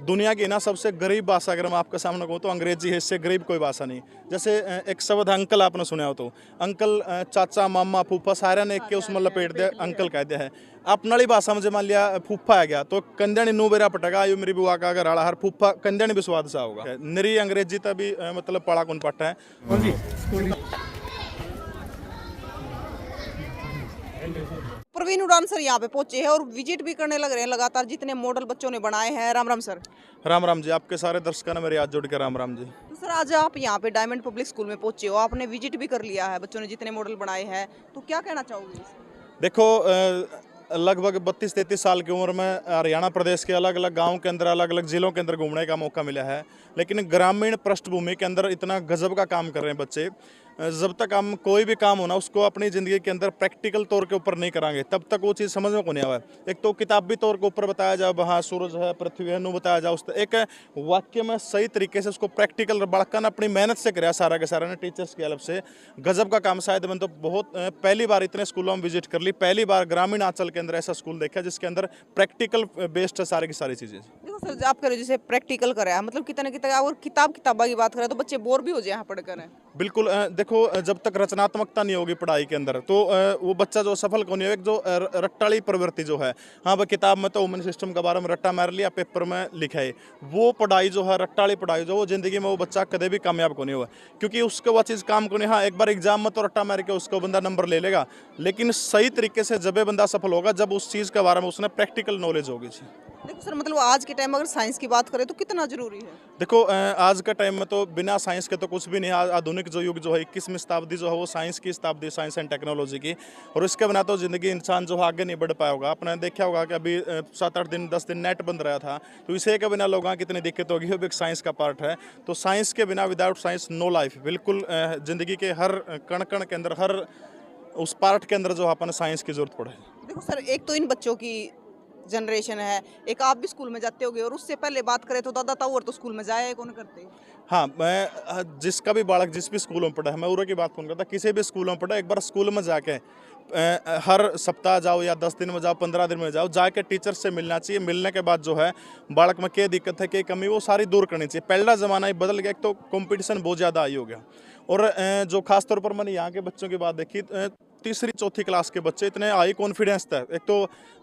दुनिया की ना सबसे गरीब भाषा अगर मैं आपके सामने कहूँ तो अंग्रेजी है, इससे गरीब कोई भाषा नहीं। जैसे एक शब्द है अंकल, आपने सुना हो तो अंकल, चाचा, मामा, फूफा सारे ने एक के उसमें लपेट दिया, अंकल कह दिया है। अपने वाली भाषा में जो मान लिया फूफा आ गया तो कंध्याणी नू बेरा पटेगा, आयु मेरी बुआ का अगर आड़ा हर फूफा कंध्याणी भी स्वाद सा होगा। निरी अंग्रेजी तभी मतलब पड़ा कौन पट्टा है। प्रवीण उड़ान सर यहाँ पे पहुंचे हैं और विजिट भी करने लग रहे हैं लगातार, जितने मॉडल बच्चों ने बनाए हैं। राम राम सर। राम राम जी, आपके सारे दर्शकों ने मेरे हाथ जोड़ के राम राम जी। तो सर आज आप यहाँ पे डायमंड पब्लिक स्कूल में पहुंचे हो, आपने विजिट भी कर लिया है, बच्चों ने जितने मॉडल बनाए हैं, तो क्या कहना चाहोगे इसमें? देखो, लगभग 32-33 साल की उम्र में हरियाणा प्रदेश के अलग अलग गांव के अंदर, अलग अलग जिलों के अंदर घूमने का मौका मिला है। लेकिन ग्रामीण पृष्ठभूमि के अंदर इतना गजब का काम कर रहे हैं बच्चे। जब तक हम कोई भी काम होना उसको अपनी ज़िंदगी के अंदर प्रैक्टिकल तौर के ऊपर नहीं करांगे तब तक वो चीज़ समझ में को नहीं आवा है। एक तो किताबी तौर के ऊपर बताया जाए, वहाँ सूरज है, पृथ्वी है, नु बताया जाए, उस एक वाक्य में सही तरीके से उसको प्रैक्टिकल बड़कन अपनी मेहनत से कराया सारा के सारा ने, टीचर्स की हेल्प से। गजब का काम शायद मैंने तो बहुत पहली बार इतने स्कूलों में विजिट कर ली, पहली बार ग्रामीण आंचल के अंदर ऐसा स्कूल देखा जिसके अंदर प्रैक्टिकल बेस्ड है सारी की सारी चीज़ें। देखो सर, आप कह रहे हो जैसे प्रैक्टिकल करा है, मतलब कितना कितना, और किताबा की बात करें तो बच्चे बोर भी हो जाए यहाँ पढ़कर है। बिल्कुल, देखो, जब तक रचनात्मकता नहीं होगी पढ़ाई के अंदर तो वो बच्चा जो सफल कौन है। एक जो रट्टाली प्रवृत्ति जो है, हाँ भाई किताब में तो वुमन सिस्टम के बारे में रट्टा मार लिया, पेपर में लिखा है, वो पढ़ाई जो है रट्टाली पढ़ाई जो वो जिंदगी में वो बच्चा कभी भी कामयाब को नहीं हुआ, क्योंकि उसको वो चीज़ काम को नहीं। हाँ, एक बार एग्जाम में तो रट्टा मार के उसको बंदा नंबर ले लेगा, लेकिन सही तरीके से जब बंदा सफल होगा जब उस चीज़ के बारे में उसने प्रैक्टिकल नॉलेज होगी। देखो सर, मतलब आज के टाइम में अगर साइंस की बात करें तो कितना जरूरी है? देखो, आज का टाइम में तो बिना साइंस के तो कुछ भी नहीं है। आधुनिक जो युग जो है 21वीं शताब्दी जो है वो साइंस की शताब्दी, साइंस एंड टेक्नोलॉजी की, और इसके बिना तो ज़िंदगी इंसान जो है आगे नहीं बढ़ पाया होगा। आपने देखा होगा कि अभी 7-8 दिन 10 दिन नेट बंद रहा था, तो इसे के बिना लोगों की कितनी दिक्कत होगी, वो भी एक साइंस का पार्ट है। तो साइंस के बिना, विदाउट साइंस नो लाइफ। बिल्कुल ज़िंदगी के हर कण कण के अंदर, हर उस पार्ट के अंदर जो अपन साइंस की जरूरत पड़े। देखो सर, एक तो इन बच्चों की जनरेशन है, एक आप भी स्कूल में जाते होगे, और उससे पहले बात करें तो दादा ताऊ और तो स्कूल में जाए कौन करते? हाँ, मैं जिसका भी बालक जिस भी स्कूलों में पढ़ा है, मैं उरे की बात कौन करता, किसी भी स्कूलों में पढ़ा, एक बार स्कूल में जाके हर सप्ताह जाओ या 10 दिन में जाओ, 15 दिन में जाओ, जाके टीचर से मिलना चाहिए। मिलने के बाद जो है बालक में क्या दिक्कत है, क्या कमी, वो सारी दूर करनी चाहिए। पहला ज़माना ही बदल गया, एक तो कंपटीशन बहुत ज़्यादा आई हो गया, और जो खासतौर पर मैंने यहाँ के बच्चों की बात देखी, तीसरी चौथी क्लास के बच्चे इतने हाई कॉन्फिडेंस था। एक तो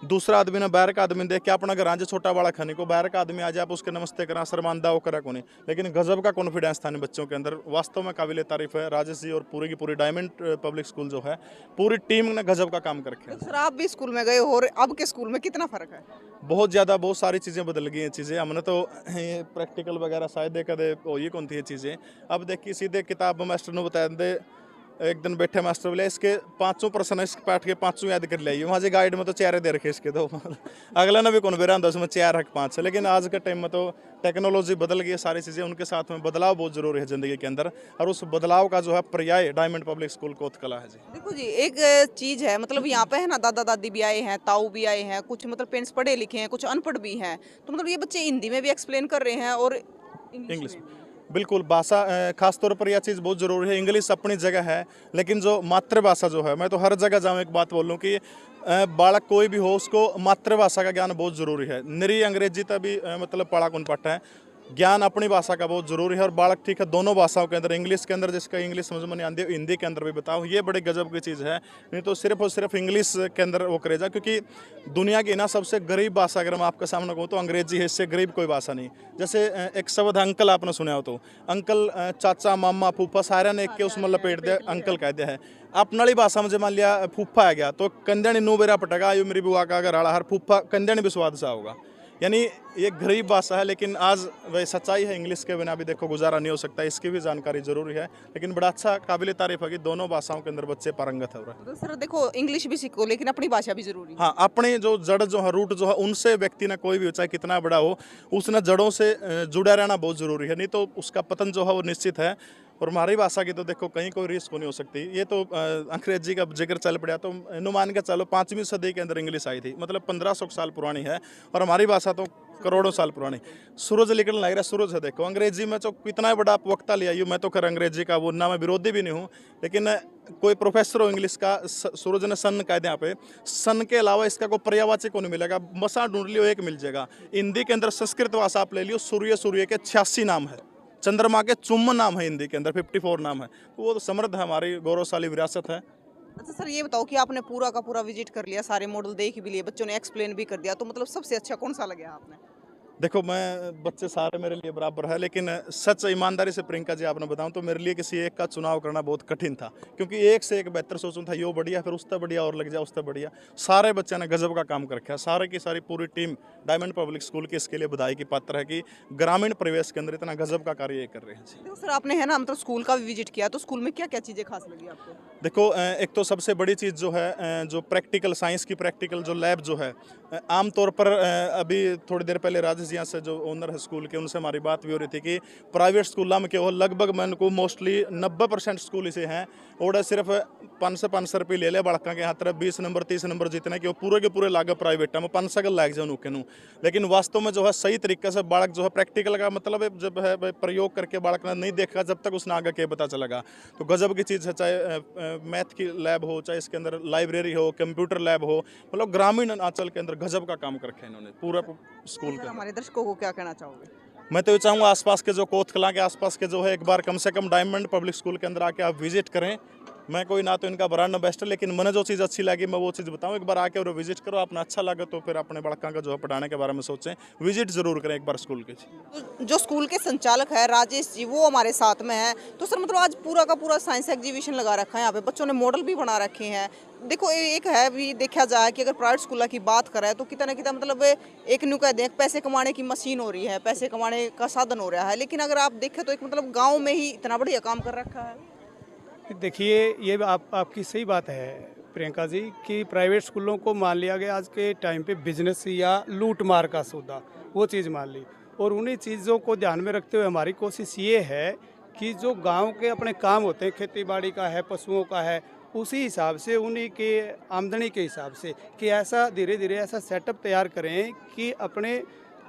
दूसरा आदमी ने, बाहर का आदमी देख के अपना घर आज छोटा बड़ा खाने को, बाहर का आदमी आज आप उसके नमस्ते करा, शर्मांदा वो करा को नहीं, लेकिन गजब का कॉन्फिडेंस था इन बच्चों के अंदर। वास्तव में काबिल तारीफ है राजेश जी और पूरी की पूरी डायमंड पब्लिक स्कूल जो है, पूरी टीम ने गजब का काम कर रखा है। सर आप भी स्कूल में गए हो, और अब के स्कूल में कितना फर्क है? बहुत ज़्यादा, बहुत सारी चीज़ें बदल गई हैं। चीज़ें हमने तो प्रैक्टिकल वगैरह शायद कदे हो ये कौन थी ये चीज़ें। अब देखिए सीधे किताब मास्टर ने बता दे, एक दिन बैठे मास्टर बोले इसके 5 प्रश्न इस पाठ के 5 याद कर लिया। वहाँ से गाइड में तो 4 दे रखे इसके तो अगला ने भी कौन बेरा उसमें 4 रख 5 है। लेकिन आज के टाइम में तो टेक्नोलॉजी बदल गई है, सारी चीज़ें उनके साथ में बदलाव बहुत जरूरी है ज़िंदगी के अंदर, और उस बदलाव का जो है पर्याय डायमंड पब्लिक स्कूल कोतकला है जी। देखो जी, एक चीज है, मतलब यहाँ पे है ना, दादा दादी भी आए हैं, ताऊ भी आए हैं, कुछ मतलब पेरेंट्स पढ़े लिखे हैं, कुछ अनपढ़ भी हैं, तो मतलब ये बच्चे हिंदी में भी एक्सप्लेन कर रहे हैं और इंग्लिश में भी। बिल्कुल, भाषा खास तौर पर यह चीज़ बहुत ज़रूरी है। इंग्लिश अपनी जगह है, लेकिन जो मातृभाषा जो है, मैं तो हर जगह जाऊँ एक बात बोलूँ कि बालक कोई भी हो उसको मातृभाषा का ज्ञान बहुत ज़रूरी है। निरी अंग्रेजी तभी मतलब पढ़ा कौन पट्टा है, ज्ञान अपनी भाषा का बहुत ज़रूरी है। और बालक ठीक है दोनों भाषाओं के अंदर, इंग्लिश के अंदर जिसका इंग्लिश समझ में नहीं आती हिंदी के अंदर भी बताओ, ये बड़े गजब की चीज़ है। नहीं तो सिर्फ और सिर्फ इंग्लिश के अंदर वो करे जा, क्योंकि दुनिया की ना सबसे गरीब भाषा अगर मैं आपके सामने कहूँ तो अंग्रेजी है, इससे गरीब कोई भाषा नहीं। जैसे एक शब्द है अंकल, आपने सुना हो तो अंकल, चाचा, मामा, फूफा सारे ने एक के उसमें लपेट दिया, अंकल कह दिया है। अपने वाली भाषा में जो मान लिया फूफा आ गया तो कंध्याणी नू बेरा पटेगा, आयु मेरी बुआ का अगर आड़ा हर फूफा कंध्याणी भी स्वाद सा होगा। यानी ये गरीब भाषा है, लेकिन आज वही सच्चाई है, इंग्लिश के बिना भी देखो गुजारा नहीं हो सकता, इसकी भी जानकारी जरूरी है। लेकिन बड़ा अच्छा काबिल तारीफ है कि दोनों भाषाओं के अंदर बच्चे पारंगत हो रहे हैं। तो सर देखो, इंग्लिश भी सीखो लेकिन अपनी भाषा भी जरूरी है। हाँ, अपने जो जड़ जो है, रूट जो है, उनसे व्यक्ति ना कोई भी हो चाहे कितना बड़ा हो, उसने जड़ों से जुड़ा रहना बहुत जरूरी है, नहीं तो उसका पतन जो है वो निश्चित है। और हमारी भाषा की तो देखो कहीं कोई रिस्क नहीं हो सकती। ये तो अंग्रेजी का जिक्र चल पड़ा तो मान के चलो 5वीं सदी के अंदर इंग्लिश आई थी, मतलब 1500 साल पुरानी है, और हमारी भाषा तो करोड़ों साल पुरानी। सूरज निकलने लग रहा, सूरज है देखो। अंग्रेजी में तो कितना बड़ा आप वक्ता ले आइयो, मैं तो खैर अंग्रेजी का वो ना मैं विरोधी भी नहीं हूँ, लेकिन कोई प्रोफेसर हो इंग्लिश का, सूरज ने सन कह दिया पे, सन के अलावा इसका कोई पर्यायवाची को नहीं मिलेगा। मसा ढूंढ लियो एक मिल जाएगा। हिंदी के अंदर संस्कृत भाषा आप ले लियो, सूर्य, सूर्य के 86 नाम है, चंद्रमा के चुम्बन नाम है, हिंदी के अंदर 54 नाम है। तो वो तो समृद्ध है, हमारी गौरवशाली विरासत है। अच्छा सर, ये बताओ कि आपने पूरा का पूरा विजिट कर लिया, सारे मॉडल देख भी लिए, बच्चों ने एक्सप्लेन भी कर दिया, तो मतलब सबसे अच्छा कौन सा लगा आपने? देखो, मैं बच्चे सारे मेरे लिए बराबर है, लेकिन सच ईमानदारी से प्रियंका जी आपने बताऊं तो मेरे लिए किसी एक का चुनाव करना बहुत कठिन था, क्योंकि एक से एक बेहतर सोचूं था, यो बढ़िया, फिर उससे बढ़िया और लग जाए, उससे बढ़िया। सारे बच्चे ने गजब का काम कर रखा है। सारे की सारी पूरी टीम डायमंड पब्लिक स्कूल की इसके लिए बधाई की पात्र है कि ग्रामीण परिवेश के अंदर इतना गजब का कार्य ये कर रहे हैं जी। देखो सर, आपने है ना मतलब स्कूल का भी विजिट किया, तो स्कूल में क्या क्या चीज़ें खास लगी आपको? देखो, एक तो सबसे बड़ी चीज़ जो है, जो प्रैक्टिकल साइंस की प्रैक्टिकल जो लैब जो है, आमतौर पर अभी थोड़ी देर पहले राजेश जी से जो ओनर है स्कूल के, उनसे हमारी बात भी हो रही थी कि प्राइवेट स्कूलों में क्या हो, लगभग मैं उनको मोस्टली 90% स्कूल इसे हैं और सिर्फ 500 रुपये ले ले बड़का के यहाँ तरफ 20 नंबर 30 नंबर जितने कि वो पूरे के पूरे लागे प्राइवेट में 500 लाग जाए उनके नू। लेकिन वास्तव में जो है सही तरीके से बालक जो है प्रैक्टिकल का मतलब है, जब है भाई प्रयोग करके बालक ने नहीं देखा जब तक उसने आगे के पता चलेगा। तो गजब की चीज़ है, चाहे मैथ की लैब हो, चाहे इसके अंदर लाइब्रेरी हो, कंप्यूटर लैब हो, मतलब ग्रामीण अंचल के अंदर गजब का काम कर रखा है इन्होंने पूरा स्कूल सर, के। हमारे दर्शकों को क्या कहना चाहोगे? मैं तो ये चाहूँगा आसपास के जो कोतकला के आसपास के जो है, एक बार कम से कम डायमंड पब्लिक स्कूल के अंदर आके आप विजिट करें। मैं कोई ना तो इनका ब्रांड बेस्ट है, लेकिन मैंने जो चीज़ अच्छी लगी मैं वो चीज़ बताऊँ। एक बार आके और विजिट करो, आपने अच्छा लगे तो फिर अपने बड़का का जो है पढ़ाने के बारे में सोचें, विजिट जरूर करें एक बार स्कूल के। तो जो स्कूल के संचालक है राजेश जी, वो हमारे साथ में है। तो सर मतलब आज पूरा का पूरा साइंस एग्जीबिशन लगा रखा है यहाँ पे, बच्चों ने मॉडल भी बना रखे हैं। देखो एक है भी, देखा जाए कि अगर प्राइवेट स्कूल की बात करें तो कितना ना कितना मतलब एक न्यू कह दें पैसे कमाने की मशीन हो रही है, पैसे कमाने का साधन हो रहा है, लेकिन अगर आप देखें तो एक मतलब गाँव में ही इतना बढ़िया काम कर रखा है। देखिए, ये आपकी सही बात है प्रियंका जी कि प्राइवेट स्कूलों को मान लिया गया आज के टाइम पे बिजनेस या लूट मार का सौदा, वो चीज़ मान ली। और उन्हीं चीज़ों को ध्यान में रखते हुए हमारी कोशिश ये है कि जो गांव के अपने काम होते हैं, खेती बाड़ी का है, पशुओं का है, उसी हिसाब से उन्हीं के आमदनी के हिसाब से कि ऐसा धीरे धीरे ऐसा सेटअप तैयार करें कि अपने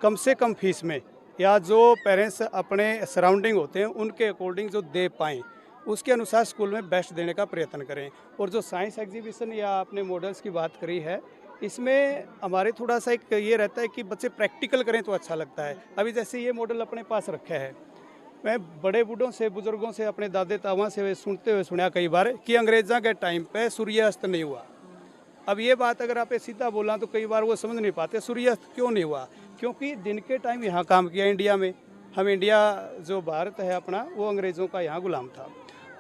कम से कम फीस में या जो पेरेंट्स अपने सराउंडिंग होते हैं उनके अकॉर्डिंग जो दे पाएँ, उसके अनुसार स्कूल में बेस्ट देने का प्रयत्न करें। और जो साइंस एग्जीबिशन या आपने मॉडल्स की बात करी है, इसमें हमारे थोड़ा सा एक ये रहता है कि बच्चे प्रैक्टिकल करें तो अच्छा लगता है। अभी जैसे ये मॉडल अपने पास रखा है, मैं बड़े बूढ़ों से, बुजुर्गों से, अपने दादे तावा से सुनते हुए सुना कई बार कि अंग्रेज़ों के टाइम पे सूर्यास्त नहीं हुआ। अब ये बात अगर आप सीधा बोला तो कई बार वो समझ नहीं पाते सूर्यास्त क्यों नहीं हुआ, क्योंकि दिन के टाइम यहाँ काम किया इंडिया में। हम इंडिया जो भारत है अपना, वो अंग्रेज़ों का यहाँ गुलाम था,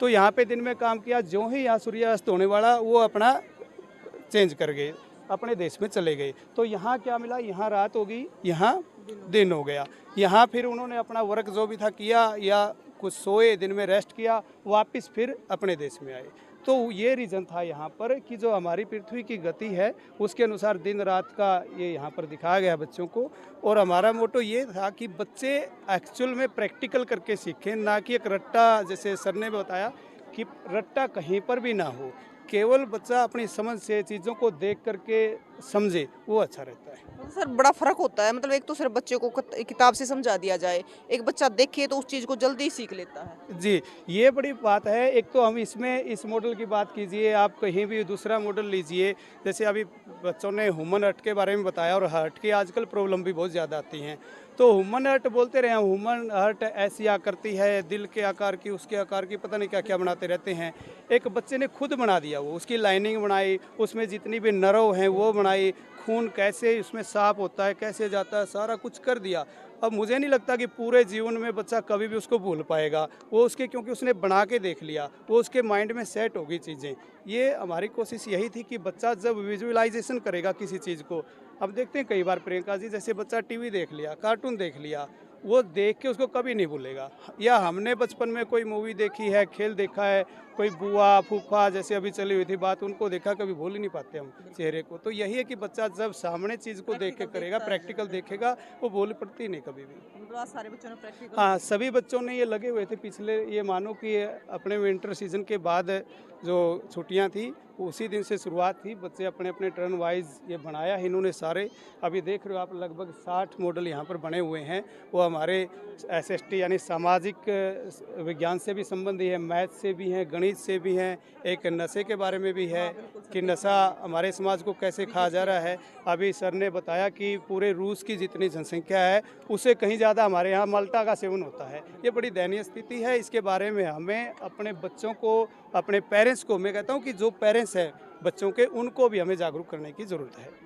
तो यहाँ पे दिन में काम किया। जो ही यहाँ सूर्यास्त होने वाला वो अपना चेंज कर गए, अपने देश में चले गए। तो यहाँ क्या मिला, यहाँ रात हो गई, यहाँ दिन हो गया। यहाँ फिर उन्होंने अपना वर्क जो भी था किया या कुछ सोए, दिन में रेस्ट किया, वापस फिर अपने देश में आए। तो ये रीज़न था यहाँ पर कि जो हमारी पृथ्वी की गति है उसके अनुसार दिन रात का ये यहाँ पर दिखाया गया बच्चों को। और हमारा मोटो ये था कि बच्चे एक्चुअल में प्रैक्टिकल करके सीखें, ना कि एक रट्टा, जैसे सर ने बताया कि रट्टा कहीं पर भी ना हो, केवल बच्चा अपनी समझ से चीज़ों को देख करके समझे, वो अच्छा रहता है। सर बड़ा फर्क होता है, मतलब एक तो सिर्फ बच्चे को किताब से समझा दिया जाए, एक बच्चा देखे तो उस चीज़ को जल्दी सीख लेता है। जी, ये बड़ी बात है। एक तो हम इसमें इस मॉडल की बात कीजिए, आप कहीं भी दूसरा मॉडल लीजिए, जैसे अभी बच्चों ने ह्यूमन हर्ट के बारे में बताया, और हार्ट की आजकल प्रॉब्लम भी बहुत ज़्यादा आती हैं। तो ह्यूमन हर्ट बोलते रहे, ह्यूमन हर्ट ऐसी आकृति है, दिल के आकार की, उसके आकार की, पता नहीं क्या क्या बनाते रहते हैं। एक बच्चे ने खुद बना दिया, वो उसकी लाइनिंग बनाई, उसमें जितनी भी नर्व हैं वो बनाई, खून कैसे उसमें साफ होता है, कैसे जाता है, सारा कुछ कर दिया। अब मुझे नहीं लगता कि पूरे जीवन में बच्चा कभी भी उसको भूल पाएगा, वो उसके, क्योंकि उसने बना के देख लिया, वो उसके माइंड में सेट होगी चीज़ें। ये हमारी कोशिश यही थी कि बच्चा जब विजुअलाइजेशन करेगा किसी चीज़ को, अब देखते हैं कई बार प्रियंका जी, जैसे बच्चा टीवी देख लिया, कार्टून देख लिया, वो देख के उसको कभी नहीं भूलेगा। या हमने बचपन में कोई मूवी देखी है, खेल देखा है, कोई बुआ फूफा जैसे अभी चली हुई थी बात, उनको देखा, कभी भूल ही नहीं पाते हम चेहरे को। तो यही है कि बच्चा जब सामने चीज़ को देख के करेगा, प्रैक्टिकल देखेगा, वो भूल पड़ती नहीं कभी भी। सारे बच्चों ने प्रैक्टिकल, हाँ, सभी बच्चों ने ये लगे हुए थे। पिछले ये मानो कि अपने विंटर सीजन के बाद जो छुट्टियां थी उसी दिन से शुरुआत थी। बच्चे अपने अपने टर्न वाइज ये बनाया है इन्होंने सारे। अभी देख रहे हो आप लगभग 60 मॉडल यहाँ पर बने हुए हैं। वो हमारे SST यानी सामाजिक विज्ञान से भी संबंधी है, मैथ से भी हैं, गणित से भी हैं, एक नशे के बारे में भी है कि नशा हमारे समाज को कैसे खा जा रहा है। अभी सर ने बताया कि पूरे रूस की जितनी जनसंख्या है उससे कहीं ज़्यादा हमारे यहाँ माल्टा का सेवन होता है। ये बड़ी दयनीय स्थिति है। इसके बारे में हमें अपने बच्चों को, अपने पेरेंट्स को, मैं कहता हूँ कि जो पेरेंट्स हैं बच्चों के, उनको भी हमें जागरूक करने की ज़रूरत है।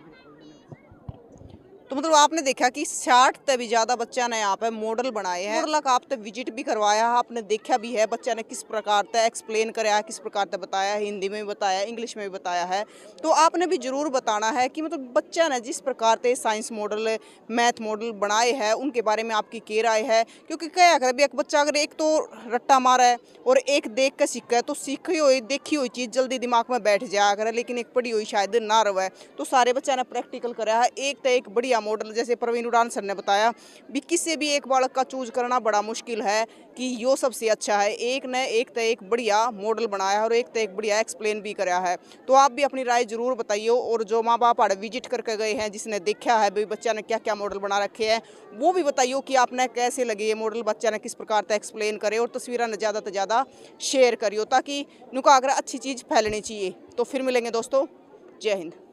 तो मतलब आपने देखा कि 60 ते भी ज़्यादा बच्चा ने यहाँ पे मॉडल बनाए हैं। मॉडल का आपने विजिट भी करवाया, आपने देखा भी है बच्चा ने किस प्रकार से एक्सप्लेन कराया, किस प्रकार से बताया, हिंदी में भी बताया, इंग्लिश में भी बताया है। तो आपने भी जरूर बताना है कि मतलब बच्चा ने जिस प्रकार से साइंस मॉडल, मैथ मॉडल बनाए हैं उनके बारे में आपकी क्या राय है। क्योंकि क्या कर एक बच्चा अगर एक तो रट्टा मारा है और एक देख कर सीखा है तो सीखी हुई देखी हुई चीज़ जल्दी दिमाग में बैठ जाया करे, लेकिन एक पढ़ी हुई शायद ना रहे। तो सारे बच्चा ने प्रैक्टिकल कराया है, एक तो एक बढ़िया मॉडल। जैसे प्रवीण उड़ान सर ने बताया भी किसी भी एक बालक का चूज करना बड़ा मुश्किल है कि यो सबसे अच्छा है। एक ने एक तो एक बढ़िया मॉडल बनाया है और एक तो एक बढ़िया एक्सप्लेन भी कराया है। तो आप भी अपनी राय जरूर बताइए। और जो माँ बाप आड़े विजिट करके गए हैं, जिसने देखा है भाई बच्चा ने क्या क्या मॉडल बना रखे हैं, वो भी बताइए कि आपने कैसे लगे ये मॉडल, बच्चा ने किस प्रकार से एक्सप्लेन करे और तस्वीरें ज़्यादा से ज़्यादा शेयर करियो ताकि नुका अगर अच्छी चीज़ फैलनी चाहिए। तो फिर मिलेंगे दोस्तों, जय हिंद।